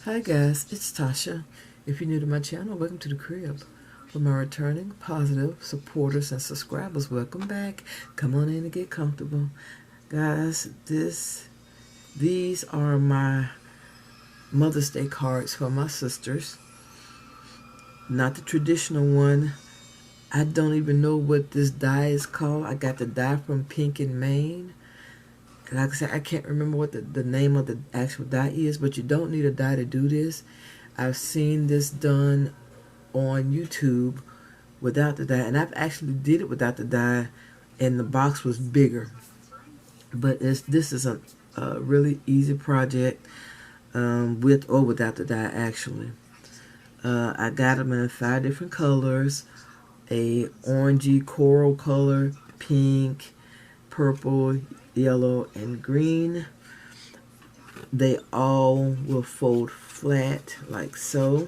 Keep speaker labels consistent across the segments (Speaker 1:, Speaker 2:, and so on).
Speaker 1: Hi guys, it's Tasha. If you're new to my channel, welcome to the crib. For my returning positive supporters and subscribers, welcome back. Come on in and get comfortable. Guys, these are my Mother's Day cards for my sisters. Not the traditional one. I don't even know what this dye is called. I got the dye from Pink in Maine. Like I said, I can't remember what the name of the actual dye is, but you don't need a dye to do this. I've seen this done on YouTube without the dye, and I've actually did it without the dye, and the box was bigger. But this is a really easy project with or without the dye, actually. I got them in 5 different colors: a orangey coral color, pink, purple, yellow, and green. They all will fold flat like so,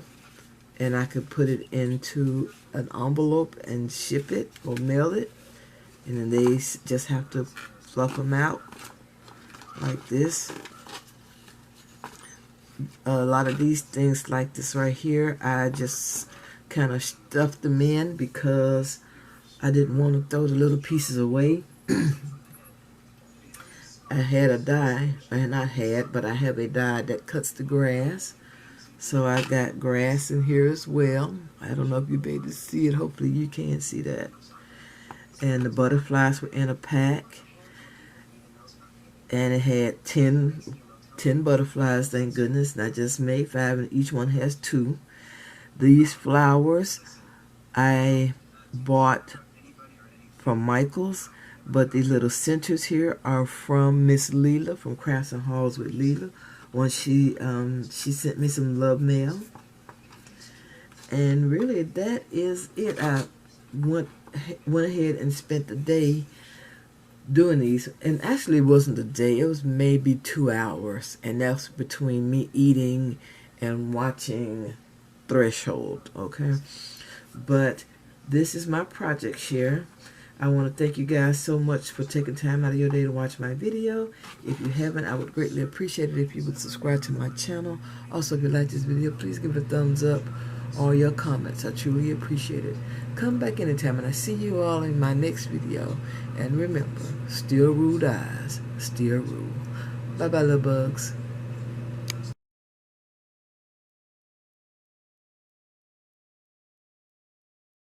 Speaker 1: and I could put it into an envelope and ship it or mail it, and then they just have to fluff them out like this. A lot of these things like this right here, I just kind of stuffed them in because I didn't want to throw the little pieces away. I had a die, and I have a die that cuts the grass. So I got grass in here as well. I don't know if you'll be able to see it. Hopefully you can see that. And the butterflies were in a pack. And it had 10 butterflies, thank goodness. And I just made 5, and each one has 2. These flowers I bought from Michael's. But these little centers here are from Miss Leela from Crafts and Halls with Leela. When she sent me some love mail. And really that is it. I went ahead and spent the day doing these. And actually it wasn't a day. It was maybe 2 hours. And that's between me eating and watching Threshold. Okay. But this is my project share. I want to thank you guys so much for taking time out of your day to watch my video. If you haven't, I would greatly appreciate it if you would subscribe to my channel. Also, if you like this video, please give it a thumbs up or your comments. I truly appreciate it. Come back anytime, and I see you all in my next video. And remember, still rule dies, still rule. Bye-bye, little bugs.